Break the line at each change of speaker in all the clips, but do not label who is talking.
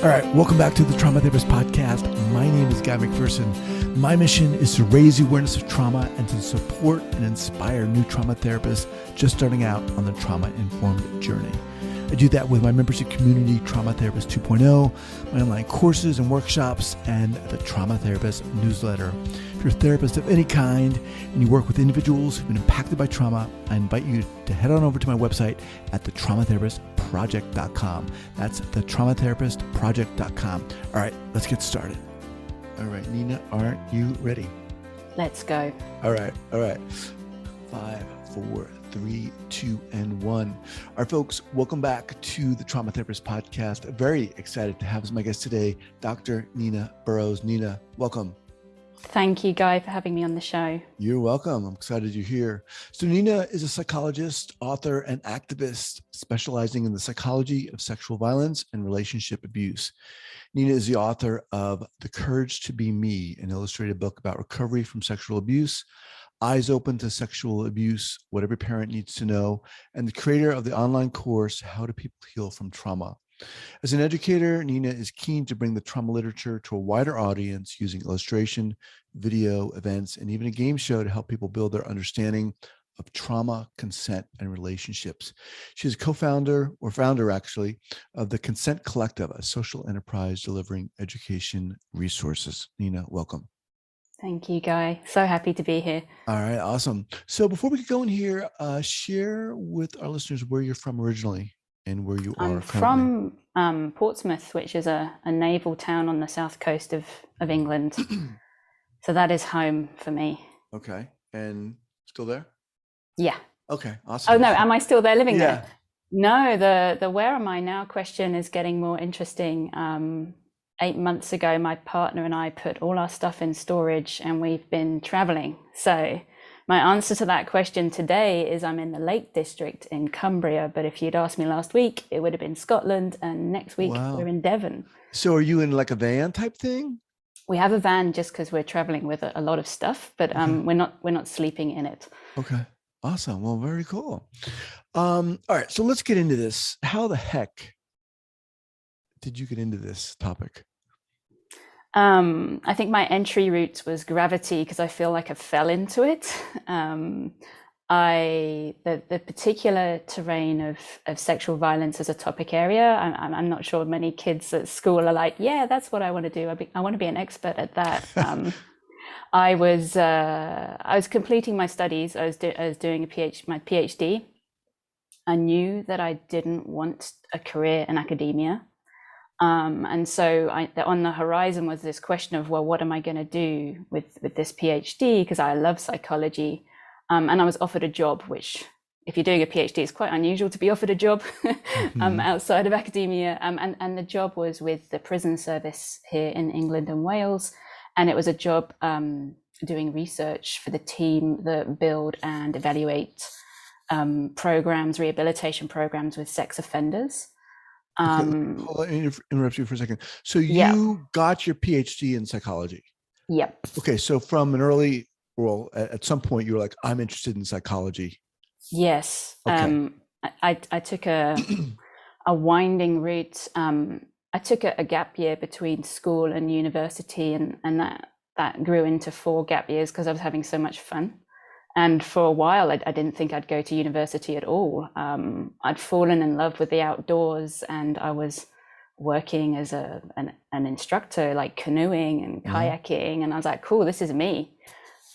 All right, welcome back to the Trauma Therapist Podcast. My name is Guy McPherson. My mission is to raise the awareness of trauma and to support and inspire new trauma therapists just starting out on the trauma-informed journey. I do that with my membership community, Trauma Therapist 2.0, my online courses and workshops, and the Trauma Therapist newsletter. If you're a therapist of any kind and you work with individuals who've been impacted by trauma, I invite you to head on over to my website at thetraumatherapistproject.com. That's thetraumatherapistproject.com. All right, let's get started. All right, Nina, aren't you ready?
Let's go.
All right. 5, 4, 3, 2, and 1. All right, folks, welcome back to the Trauma Therapist Podcast. Very excited to have as my guest today, Dr. Nina Burrowes. Nina, welcome.
Thank you, Guy, for having me on the show.
You're welcome. I'm excited you're here. So Nina is a psychologist, author, and activist specializing in the psychology of sexual violence and relationship abuse. Nina is the author of The Courage to Be Me, an illustrated book about recovery from sexual abuse, Eyes Open to Sexual Abuse, What Every Parent Needs to Know, and the creator of the online course, How Do People Heal from Trauma? As an educator, Nina is keen to bring the trauma literature to a wider audience using illustration, video, events, and even a game show to help people build their understanding of trauma, consent, and relationships. She is co-founder, or founder actually, of the Consent Collective, a social enterprise delivering education resources. Nina, welcome.
Thank you, Guy. So happy to be here.
All right, awesome. So before we get going here, share with our listeners where you're from originally and where you are currently.
I'm from Portsmouth, which is a naval town on the south coast of England. So that is home for me.
Okay. And still there?
Yeah.
Okay, awesome.
Oh, no, am I still there living
Yeah.
there? No, the where am I now question is getting more interesting. 8 months ago, my partner and I put all our stuff in storage and we've been traveling. So my answer to that question today is I'm in the Lake District in Cumbria, but if you'd asked me last week, it would have been Scotland, and next week we're in Devon.
So are you in like a van type thing?
We have a van just because we're traveling with a lot of stuff, but we're not sleeping in it.
Okay, awesome. Well, very cool. All right, so let's get into this. How the heck did you get into this topic?
I think my entry route was gravity because I feel like I fell into it. The particular terrain of sexual violence as a topic area, I'm not sure many kids at school are like, yeah, that's what I want to do. I want to be an expert at that. I was completing my studies. I was doing my PhD. I knew that I didn't want a career in academia. And so on the horizon was this question of, well, what am I going to do with this PhD? Because I love psychology. And I was offered a job, which if you're doing a PhD, it's quite unusual to be offered a job outside of academia. And the job was with the prison service here in England and Wales. And it was a job doing research for the team that build and evaluate programs, rehabilitation programs with sex offenders.
Hold on, interrupt you for a second. So you got your PhD in psychology.
Yep.
Okay, so from an early, well, at some point you were like, I'm interested in psychology.
Yes.
Okay.
I took a winding route. I took a gap year between school and university, and that grew into 4 gap years because I was having so much fun. And for a while, I didn't think I'd go to university at all. I'd fallen in love with the outdoors, and I was working as an instructor, like canoeing and kayaking. And I was like, cool, this is me.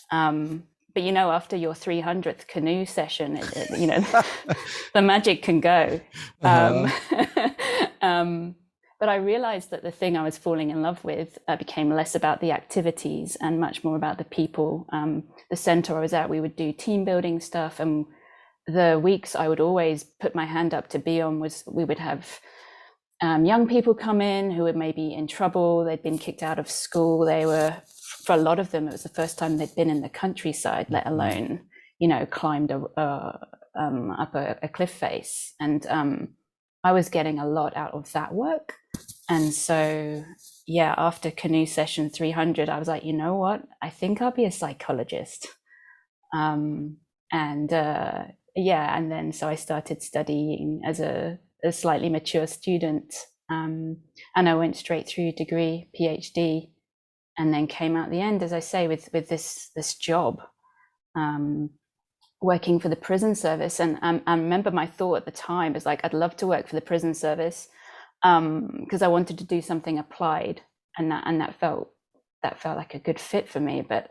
But, after your 300th canoe session, the magic can go. But I realized that the thing I was falling in love with became less about the activities and much more about the people. The center I was at, we would do team building stuff. And the weeks I would always put my hand up to be on was we would have young people come in who were maybe in trouble. They'd been kicked out of school. They were, for a lot of them, it was the first time they'd been in the countryside, let alone, climbed up a cliff face. And I was getting a lot out of that work. And so, after canoe session 300, I was like, you know what? I think I'll be a psychologist. And then so I started studying as a slightly mature student And I went straight through degree, PhD, and then came out the end, as I say, with this job, working for the prison service. And I remember my thought at the time was like, I'd love to work for the prison service, because I wanted to do something applied, and that felt like a good fit for me. But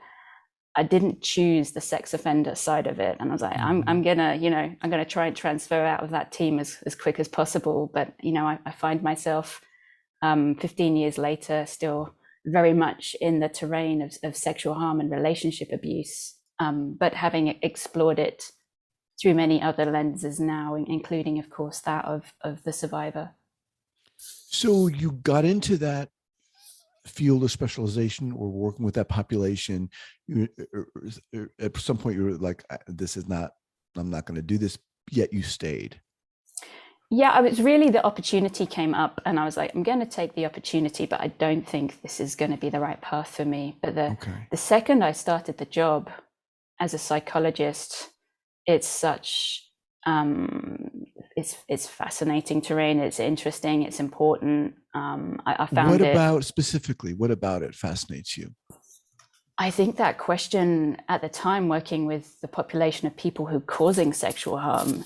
I didn't choose the sex offender side of it, and I was like, I'm gonna try and transfer out of that team as quick as possible. But I find myself 15 years later still very much in the terrain of sexual harm and relationship abuse, but having explored it through many other lenses now, including, of course, that of the survivor.
So you got into that field of specialization or working with that population. At some point you were like, I'm not going to do this, yet you stayed.
Yeah, I was really, the opportunity came up and I was like, I'm going to take the opportunity, but I don't think this is going to be the right path for me. But the second I started the job as a psychologist, it's such, it's fascinating terrain. It's interesting. It's important. I found
What about specifically, what about it fascinates you?
I think that question at the time, working with the population of people who are causing sexual harm,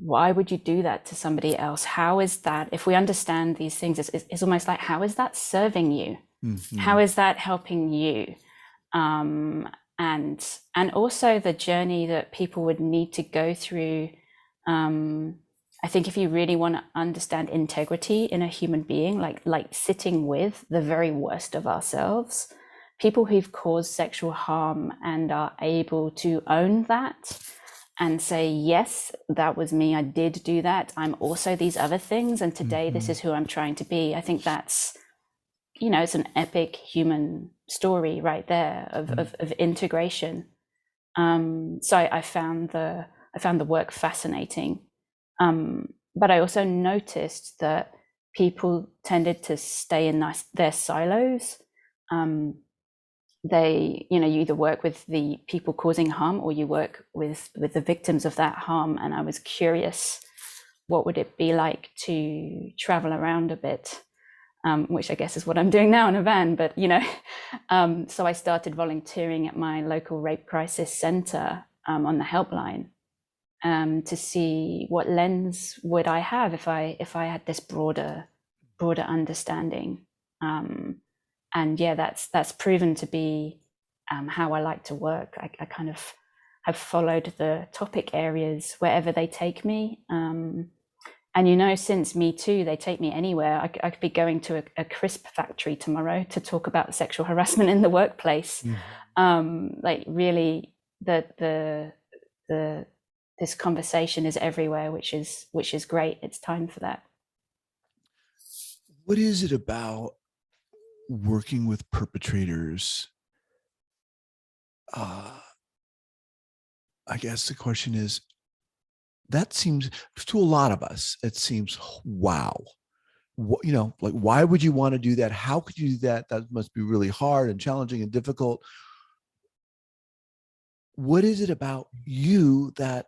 why would you do that to somebody else? How is that, if we understand these things, it's almost like, how is that serving you? Mm-hmm. How is that helping you? And also the journey that people would need to go through. I think if you really want to understand integrity in a human being, like sitting with the very worst of ourselves, people who've caused sexual harm and are able to own that and say, yes, that was me, I did do that, I'm also these other things, and today this is who I'm trying to be. I think that's, it's an epic human story right there of integration. So I found the work fascinating. But I also noticed that people tended to stay in their silos. You either work with the people causing harm or you work with the victims of that harm. And I was curious, what would it be like to travel around a bit, which I guess is what I'm doing now in a van. But, so I started volunteering at my local rape crisis center on the helpline, to see what lens would I have if I had this broader understanding. And yeah, that's proven to be how I like to work. I kind of have followed the topic areas wherever they take me. And since Me Too, they take me anywhere. I could be going to a crisp factory tomorrow to talk about sexual harassment in the workplace. Like really, this conversation is everywhere, which is great. It's time for that.
What is it about working with perpetrators? I guess the question is, that seems, to a lot of us, it seems, wow. Like, why would you want to do that? How could you do that? That must be really hard and challenging and difficult. What is it about you that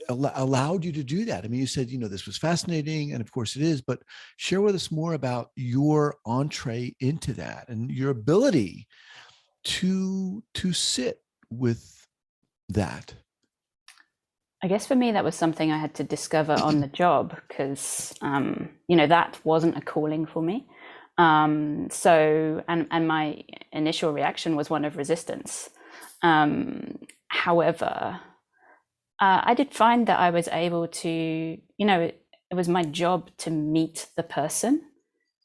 allowed you to do that? I mean, you said, this was fascinating, and of course it is, but share with us more about your entree into that and your ability to sit with that.
I guess for me, that was something I had to discover on the job, because, that wasn't a calling for me. So my initial reaction was one of resistance. However, I did find that I was able to, it was my job to meet the person,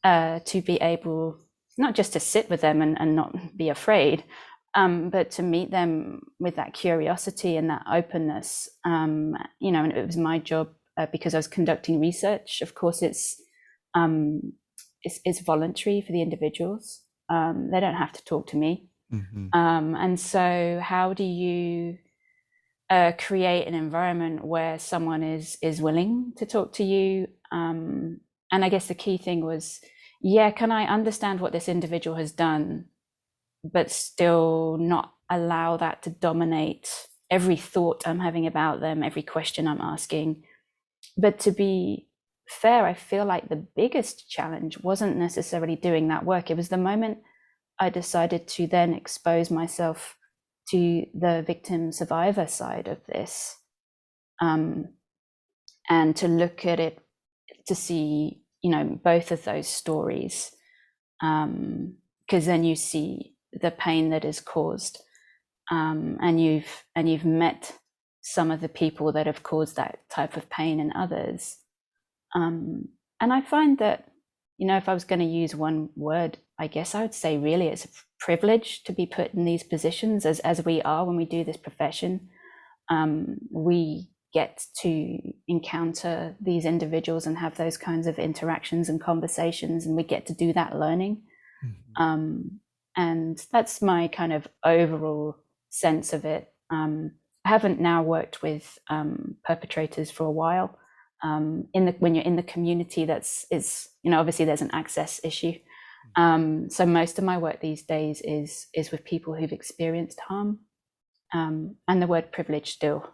to be able not just to sit with them and not be afraid, but to meet them with that curiosity and that openness. And it was my job, because I was conducting research. Of course, it's voluntary for the individuals. They don't have to talk to me. And so how do you create an environment where someone is willing to talk to you? And I guess the key thing was, can I understand what this individual has done, but still not allow that to dominate every thought I'm having about them, every question I'm asking, but to be fair, I feel like the biggest challenge wasn't necessarily doing that work. It was the moment I decided to then expose myself to the victim survivor side of this, and to look at it, to see, both of those stories, because then you see the pain that is caused, and you've met some of the people that have caused that type of pain in others. And I find that, if I was going to use one word, I guess I would say really it's a privilege to be put in these positions as we are when we do this profession. We get to encounter these individuals and have those kinds of interactions and conversations, and we get to do that learning. Mm-hmm. And that's my kind of overall sense of it. I haven't now worked with perpetrators for a while. When you're in the community, obviously there's an access issue. So most of my work these days is with people who've experienced harm, and the word privilege still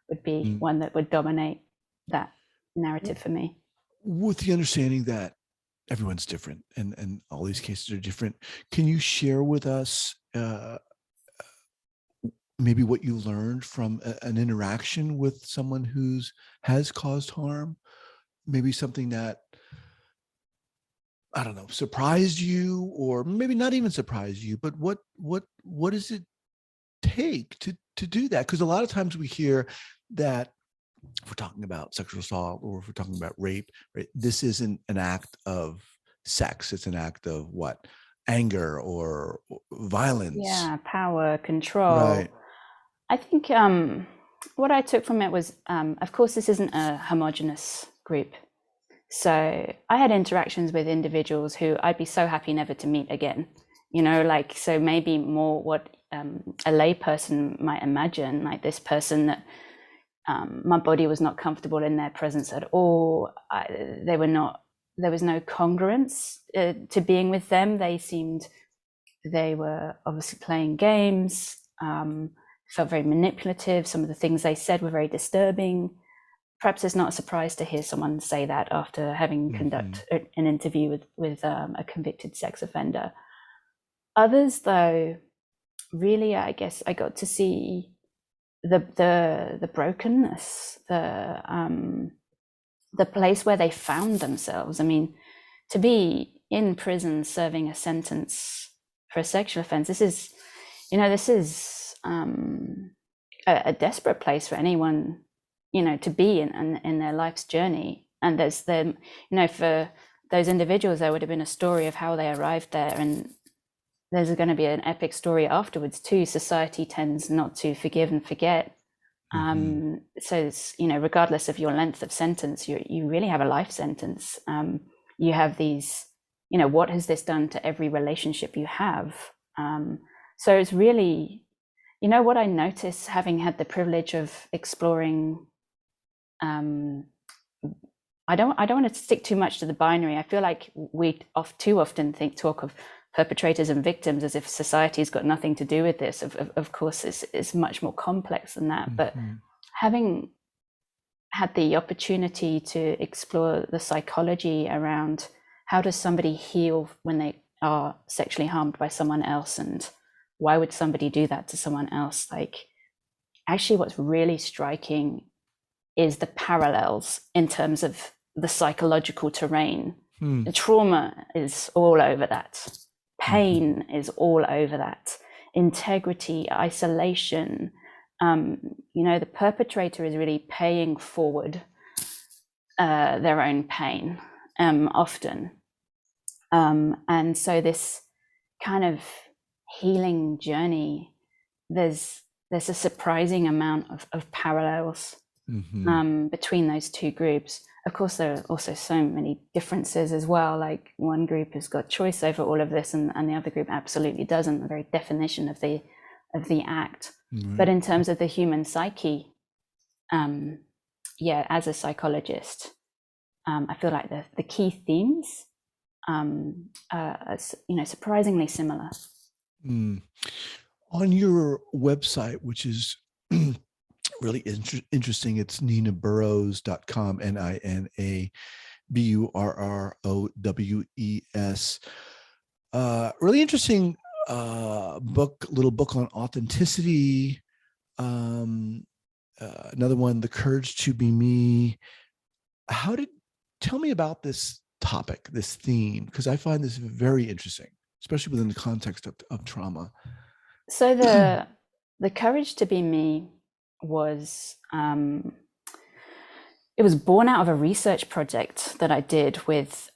would be one that would dominate that narrative for me.
With the understanding that everyone's different and all these cases are different, can you share with us maybe what you learned from an interaction with someone has caused harm? Maybe something that, I don't know, surprised you, or maybe not even surprised you, but what does it take to do that? Because a lot of times we hear that if we're talking about sexual assault or if we're talking about rape, right, this isn't an act of sex. It's an act of what? Anger or violence.
Yeah, power, control.
Right.
I think what I took from it was, of course, this isn't a homogenous group. So I had interactions with individuals who I'd be so happy never to meet again. So maybe more what a lay person might imagine, like this person that my body was not comfortable in their presence at all. There was no congruence to being with them. They were obviously playing games, felt very manipulative. Some of the things they said were very disturbing. Perhaps it's not a surprise to hear someone say that after having conducted an interview with a convicted sex offender. Others, though, really, I guess I got to see the brokenness, the place where they found themselves. I mean, to be in prison serving a sentence for a sexual offense, this is a desperate place for anyone, to be in their life's journey. And for those individuals, there would have been a story of how they arrived there, and there's going to be an epic story afterwards too. Society tends not to forgive and forget. So it's, regardless of your length of sentence, you really have a life sentence. You have these, what has this done to every relationship you have? So it's really, what I notice, having had the privilege of exploring, I don't want to stick too much to the binary. I feel like we too often talk of perpetrators and victims as if society's got nothing to do with this. Of course, it's much more complex than that. But having had the opportunity to explore the psychology around how does somebody heal when they are sexually harmed by someone else, and why would somebody do that to someone else? Like, actually, what's really striking is the parallels in terms of the psychological terrain. The trauma is all over that. Pain is all over that. Integrity, isolation. The perpetrator is really paying forward their own pain often. And so this kind of healing journey, there's a surprising amount of parallels between those two groups. Of course, there are also so many differences as well. Like, one group has got choice over all of this, and the other group absolutely doesn't. The very definition of the act. But in terms of the human psyche, as a psychologist, I feel like the key themes are surprisingly similar.
On your website, which is really interesting. It's ninaburrows.com, NinaBurrowes. Really interesting little book on authenticity. Another one, The Courage to Be Me. Tell me about this topic, this theme, because I find this very interesting, especially within the context of trauma.
So the Courage to Be Me was it was born out of a research project that I did with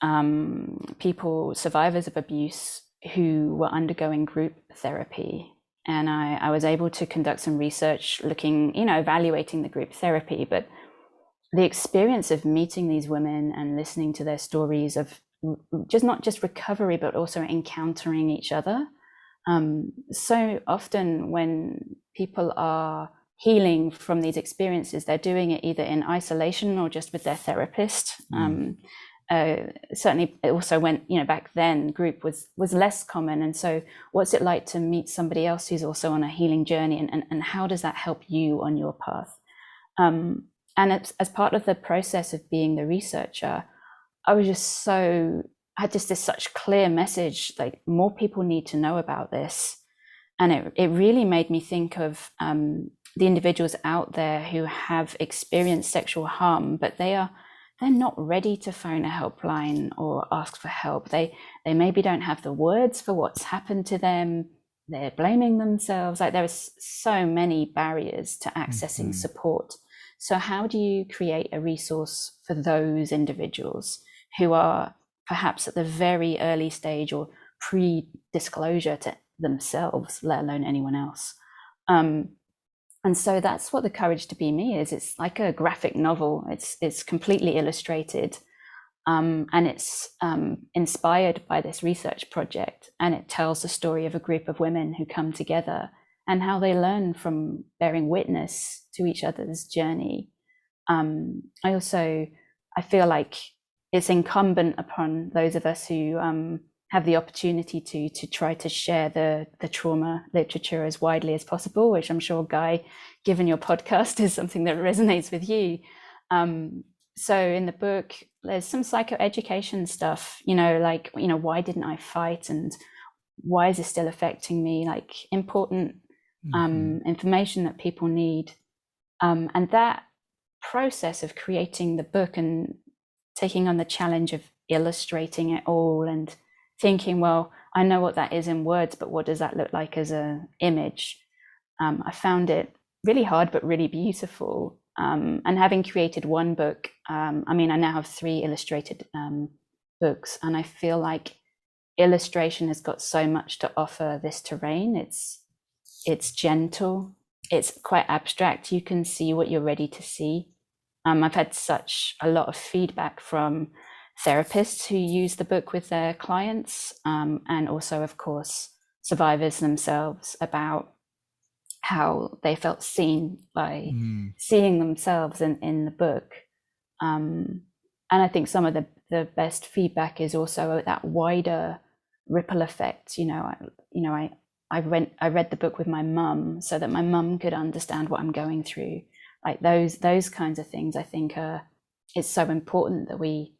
people, survivors of abuse, who were undergoing group therapy. And I was able to conduct some research looking, evaluating the group therapy. But the experience of meeting these women and listening to their stories of just not just recovery, but also encountering each other. So often when people are healing from these experiences, they're doing it either in isolation or just with their therapist. Certainly it also went, back then group was less common. And so what's it like to meet somebody else who's also on a healing journey, and how does that help you on your path? And it's, as part of the process of being the researcher, I had just this such clear message, like more people need to know about this. And it really made me think of the individuals out there who have experienced sexual harm, but they're not ready to phone a helpline or ask for help. They maybe don't have the words for what's happened to them. They're blaming themselves. Like, there are so many barriers to accessing support. So how do you create a resource for those individuals who are perhaps at the very early stage or pre-disclosure to themselves, let alone anyone else? And so that's what The Courage to Be Me is. It's like a graphic novel. It's completely illustrated, and it's inspired by this research project. And it tells the story of a group of women who come together and how they learn from bearing witness to each other's journey. I feel like it's incumbent upon those of us who have the opportunity to try to share the trauma literature as widely as possible, which I'm sure, Guy, given your podcast, is something that resonates with you. So in the book, there's some psychoeducation stuff, why didn't I fight, and why is this still affecting me? Like, important information that people need. And that process of creating the book and taking on the challenge of illustrating it all and thinking, well, I know what that is in words, but what does that look like as an image? I found it really hard, but really beautiful. And having created one book, I now have 3 illustrated books, and I feel like illustration has got so much to offer this terrain. It's gentle, it's quite abstract. You can see what you're ready to see. I've had such a lot of feedback from therapists who use the book with their clients, and also, of course, survivors themselves, about how they felt seen by seeing themselves in the book. And I think some of the best feedback is also that wider ripple effect. I read the book with my mum so that my mum could understand what I'm going through. Like those kinds of things, I think it's so important that we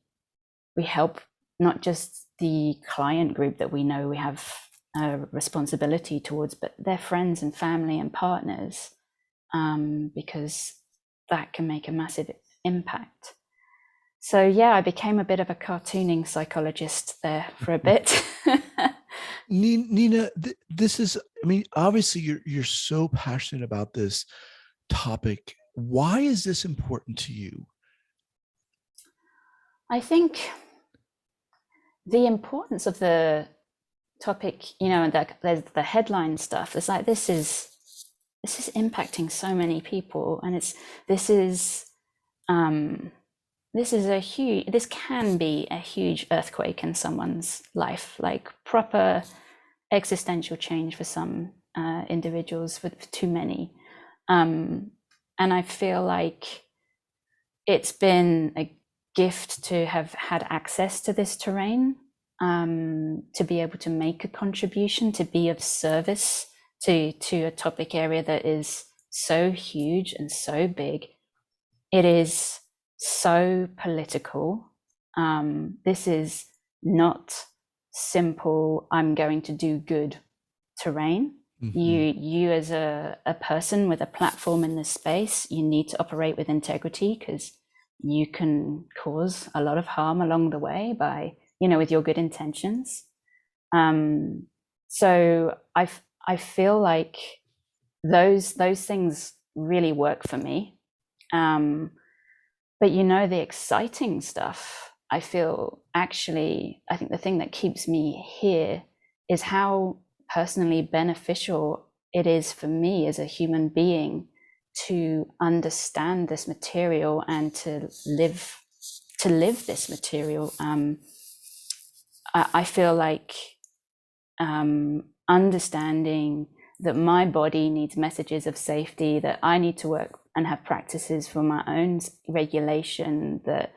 help not just the client group that we know we have a responsibility towards, but their friends and family and partners, because that can make a massive impact. So yeah, I became a bit of a cartooning psychologist there for a bit.
Nina, this is, obviously you're so passionate about this topic. Why is this important to you?
I think the importance of the topic, and there's the headline stuff. It's like, this is impacting so many people, and this can be a huge earthquake in someone's life, like proper existential change for some individuals, for too many. And I feel like it's been a gift to have had access to this terrain, to be able to make a contribution, to be of service to a topic area that is so huge and so big. It is so political. This is not simple, I'm going to do good terrain. You as a person with a platform in this space, you need to operate with integrity, because you can cause a lot of harm along the way by, with your good intentions. So I feel like those things really work for me. But the exciting stuff, I feel actually, I think the thing that keeps me here is how personally beneficial it is for me as a human being to understand this material and to live this material. I feel like understanding that my body needs messages of safety, that I need to work and have practices for my own regulation, that,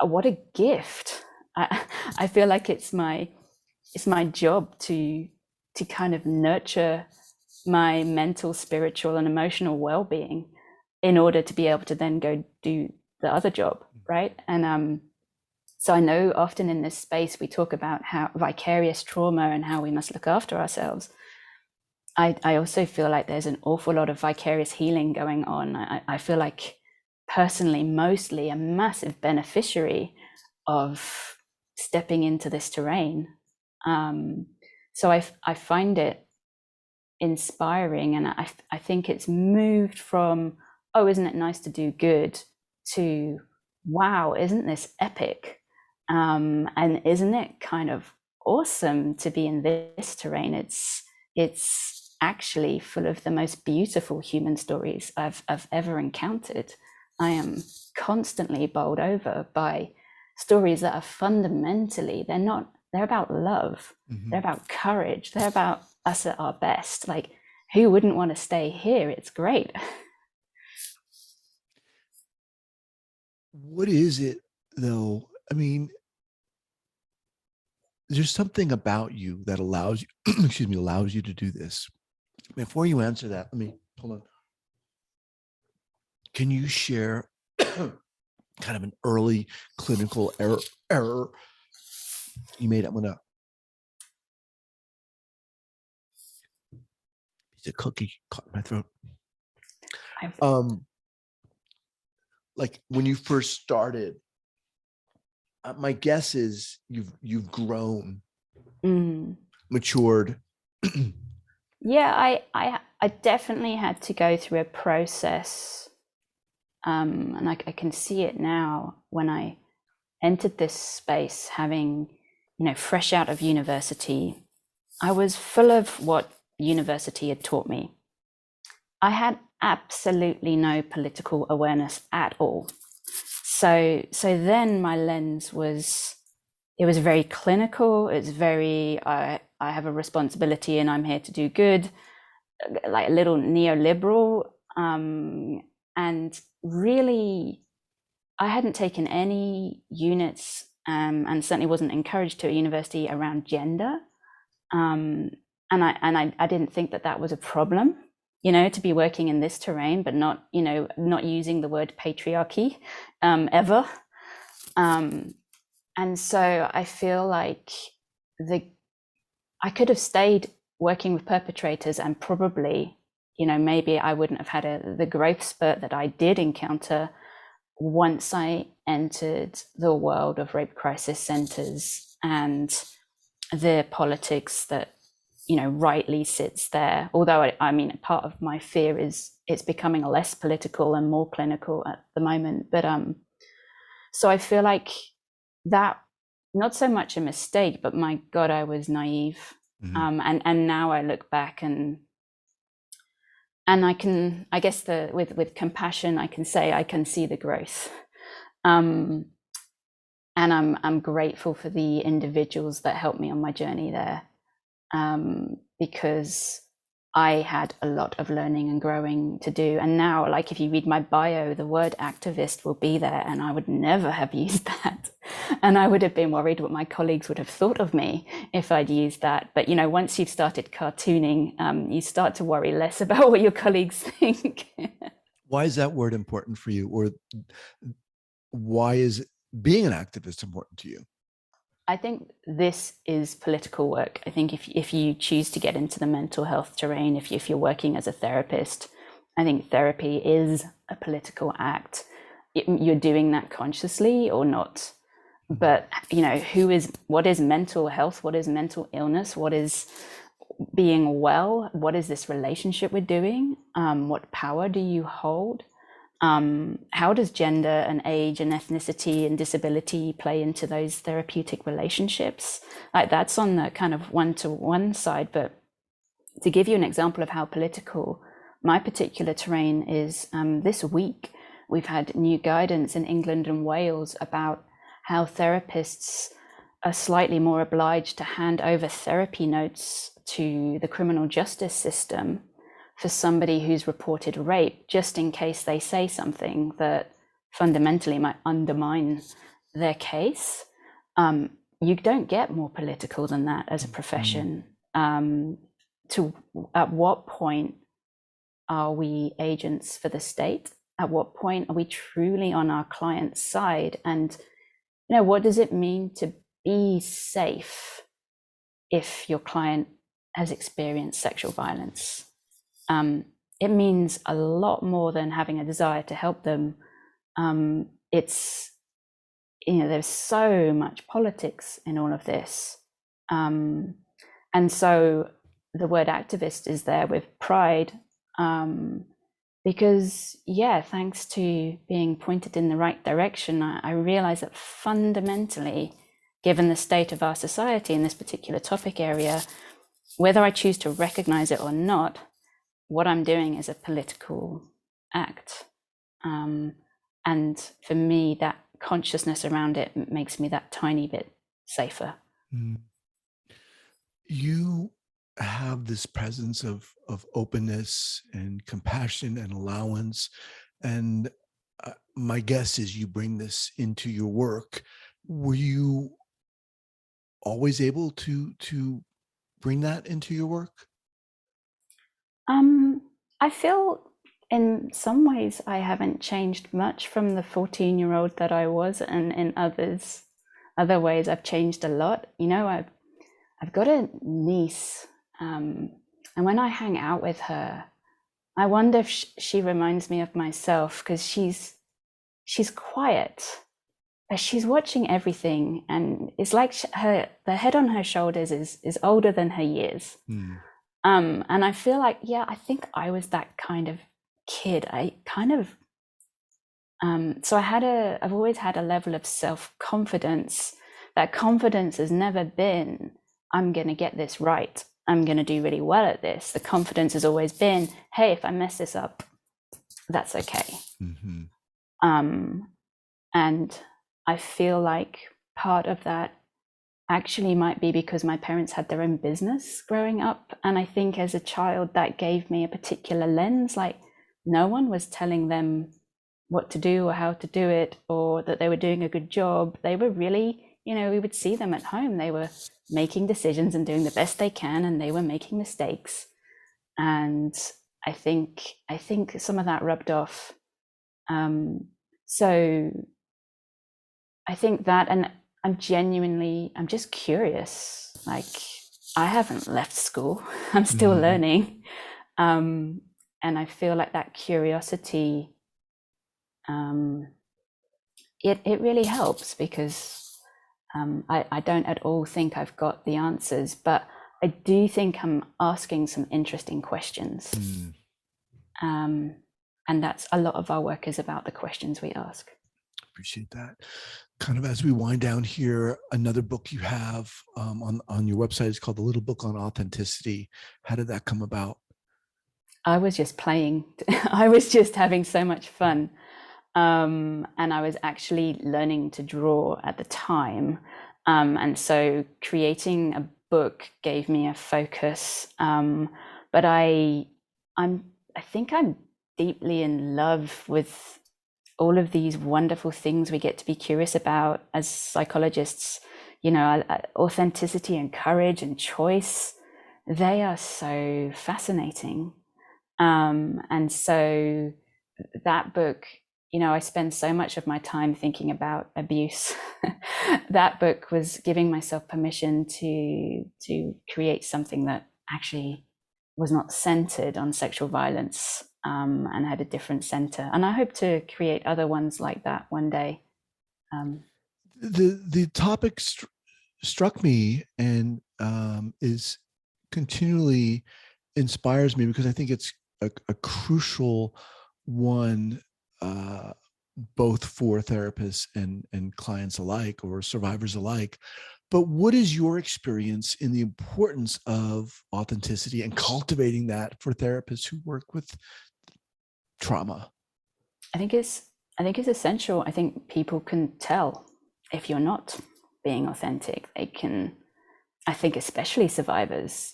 what a gift. I feel like it's my job to kind of nurture my mental, spiritual, and emotional well-being in order to be able to then go do the other job, right? And so I know often in this space we talk about how vicarious trauma and how we must look after ourselves. I also feel like there's an awful lot of vicarious healing going on. I feel like personally, mostly a massive beneficiary of stepping into this terrain. So I find it inspiring, and I think it's moved from, oh, isn't it nice to do good, to, wow, isn't this epic? And isn't it kind of awesome to be in this terrain? It's actually full of the most beautiful human stories I've ever encountered. I am constantly bowled over by stories that are fundamentally, they're about love, they're about courage, they're about us at our best. Like, who wouldn't want to stay here? It's great.
What is it though? I mean, there's something about you that allows you, allows you to do this. Before you answer that, let me hold on. Can you share kind of an early clinical error you made? I'm gonna piece of cookie caught in my throat. Like when you first started, my guess is you've grown, matured.
Yeah, I definitely had to go through a process, and I can see it now when I entered this space, having, fresh out of university. I was full of what university had taught me. I had absolutely no political awareness at all. So then my lens was, it was very clinical. It's very, I have a responsibility and I'm here to do good, like a little neoliberal. And really, I hadn't taken any units, and certainly wasn't encouraged to at university, around gender. And I didn't think that was a problem, to be working in this terrain, but not using the word patriarchy ever. And so I feel like I could have stayed working with perpetrators, and probably, maybe I wouldn't have had the growth spurt that I did encounter once I entered the world of rape crisis centers and the politics that, rightly sits there. Although I mean, part of my fear is it's becoming less political and more clinical at the moment. But so I feel like that, not so much a mistake, but my God, I was naive. And now I look back and I can, I guess, with compassion, I can say I can see the growth. And I'm grateful for the individuals that helped me on my journey there, because I had a lot of learning and growing to do. And now, like, if you read my bio, the word activist will be there, and I would never have used that. And I would have been worried what my colleagues would have thought of me if I'd used that. But, you know, once you've started cartooning, you start to worry less about what your colleagues think.
Why is that word important for you? Or why is being an activist important to you?
I think this is political work. I think if you choose to get into the mental health terrain, if you're working as a therapist, I think therapy is a political act. You're doing that consciously or not. But, you know, what is mental health? What is mental illness? What is being well? What is this relationship we're doing? What power do you hold? How does gender and age and ethnicity and disability play into those therapeutic relationships? Like, that's on the kind of one-to-one side. But to give you an example of how political my particular terrain is, this week we've had new guidance in England and Wales about how therapists are slightly more obliged to hand over therapy notes to the criminal justice system for somebody who's reported rape, just in case they say something that fundamentally might undermine their case. You don't get more political than that as a profession. At what point are we agents for the state? At what point are we truly on our client's side? And, you know, what does it mean to be safe if your client has experienced sexual violence? It means a lot more than having a desire to help them. It's, you know, there's so much politics in all of this. And so the word activist is there with pride, because, yeah, thanks to being pointed in the right direction, I realize that fundamentally, given the state of our society in this particular topic area, whether I choose to recognize it or not, what I'm doing is a political act. And for me, that consciousness around it makes me that tiny bit safer.
You have this presence of openness and compassion and allowance. And my guess is you bring this into your work. Were you always able to bring that into your work?
I feel in some ways I haven't changed much from the 14-year-old that I was, and in other ways I've changed a lot. You know, I've got a niece, and when I hang out with her, I wonder if she reminds me of myself, because she's quiet, but she's watching everything, and it's like the head on her shoulders is older than her years. And I feel like, yeah, I think I was that kind of kid. I kind of, so I've always had a level of self-confidence. That confidence has never been, I'm going to get this right, I'm going to do really well at this. The confidence has always been, hey, if I mess this up, that's okay. And I feel like part of that actually might be because my parents had their own business growing up. And I think as a child, that gave me a particular lens. Like, no one was telling them what to do or how to do it, or that they were doing a good job. They were really, you know, we would see them at home. They were making decisions and doing the best they can, and they were making mistakes. And I think some of that rubbed off. So I think that, and I'm just curious. Like, I haven't left school. I'm still learning. And I feel like that curiosity, it really helps, because I don't at all think I've got the answers, but I do think I'm asking some interesting questions. And that's a lot of our work is about the questions we ask.
Appreciate that. Kind of as we wind down here, another book you have on your website is called The Little Book on Authenticity. How did that come about?
I was just playing. I was just having so much fun. And I was actually learning to draw at the time. And so creating a book gave me a focus. but I think I'm deeply in love with all of these wonderful things we get to be curious about as psychologists. Authenticity and courage and choice, they are so fascinating. And so that book, I spend so much of my time thinking about abuse. That book was giving myself permission to create something that actually was not centered on sexual violence, and had a different center. And I hope to create other ones like that one day.
The topic struck me and is continually inspires me, because I think it's a crucial one, both for therapists and clients alike, or survivors alike. But what is your experience in the importance of authenticity and cultivating that for therapists who work with trauma?
I think it's essential. I think people can tell if you're not being authentic. They can, I think especially survivors,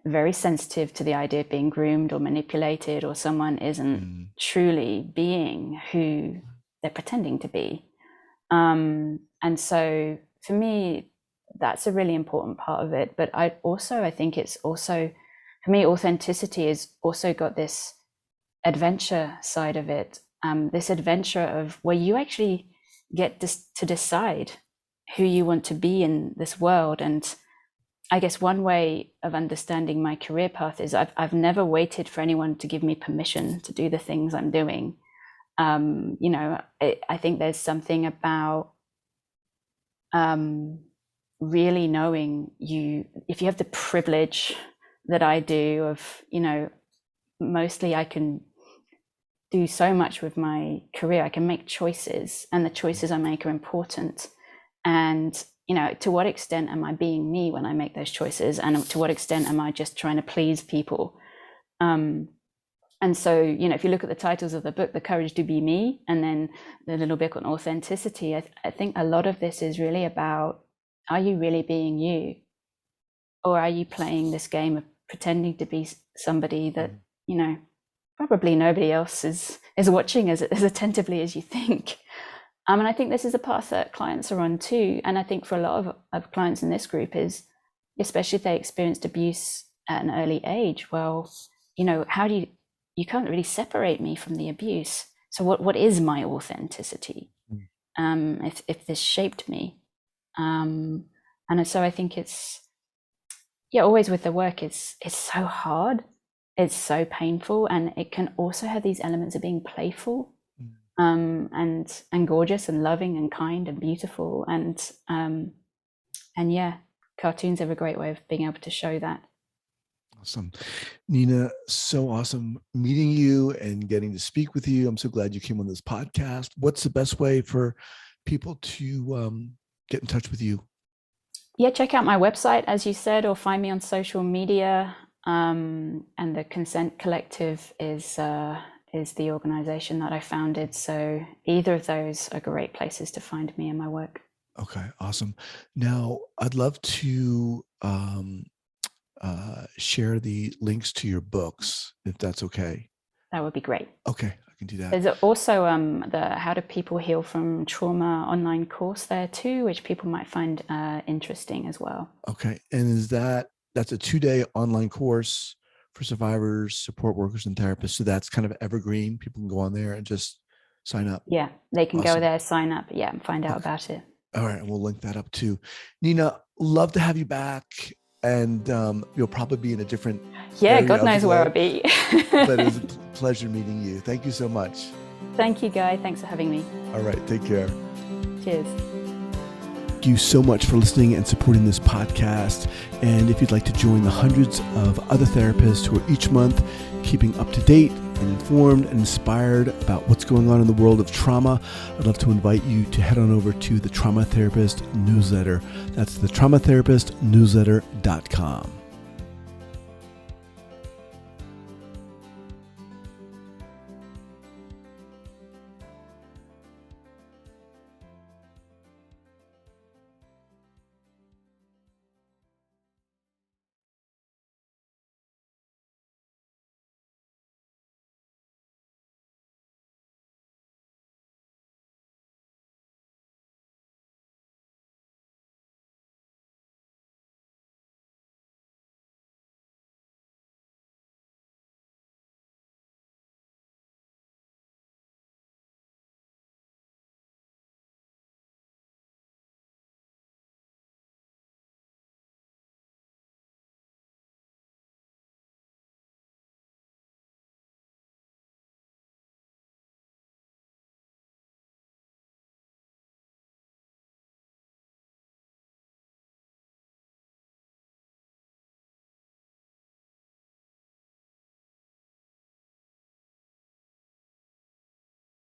very sensitive to the idea of being groomed or manipulated, or someone isn't truly being who they're pretending to be. And so for me, that's a really important part of it. But I think it's also, for me, authenticity has also got this adventure side of it. This adventure of where you actually get to decide who you want to be in this world. And I guess one way of understanding my career path is I've never waited for anyone to give me permission to do the things I'm doing. I think there's something about really knowing if you have the privilege that I do of, mostly I can do so much with my career. I can make choices, and the choices I make are important. And to what extent am I being me when I make those choices, and to what extent am I just trying to please people? And so, if you look at the titles of the book, The Courage to Be Me, and then the little bit on authenticity, I think a lot of this is really about, are you really being you? Or are you playing this game of pretending to be somebody that, probably nobody else is watching as attentively as you think? And I think this is a path that clients are on too. And I think for a lot of clients in this group is, especially if they experienced abuse at an early age, well, how do you can't really separate me from the abuse. So what is my authenticity? If this shaped me? And so I think it's, always with the work, it's so hard. It's so painful. And it can also have these elements of being playful. And gorgeous and loving and kind and beautiful, and cartoons have a great way of being able to show that.
Awesome. Nina, so awesome meeting you and getting to speak with you. I'm so glad you came on this podcast. What's the best way for people to get in touch with you?
Yeah, check out my website, as you said, or find me on social media. And the Consent Collective is the organization that I founded. So either of those are great places to find me and my work.
Okay, awesome. Now, I'd love to share the links to your books, if that's okay.
That would be great.
Okay, I can do that.
There's also the How Do People Heal from Trauma online course there too, which people might find interesting as well.
Okay, and that's a 2-day online course for survivors, support workers, and therapists. So that's kind of evergreen. People can go on there and just sign up.
Yeah, they can go there, sign up, and find out about it.
All right, and we'll link that up too. Nina, love to have you back, and you'll probably be in a different area.
God knows where I'll be.
But it was a pleasure meeting you. Thank you so much.
Thank you, Guy. Thanks for having me.
All right, take care.
Cheers.
Thank you so much for listening and supporting this podcast. And if you'd like to join the hundreds of other therapists who are each month keeping up to date and informed and inspired about what's going on in the world of trauma, I'd love to invite you to head on over to the Trauma Therapist newsletter. That's the traumatherapistnewsletter.com.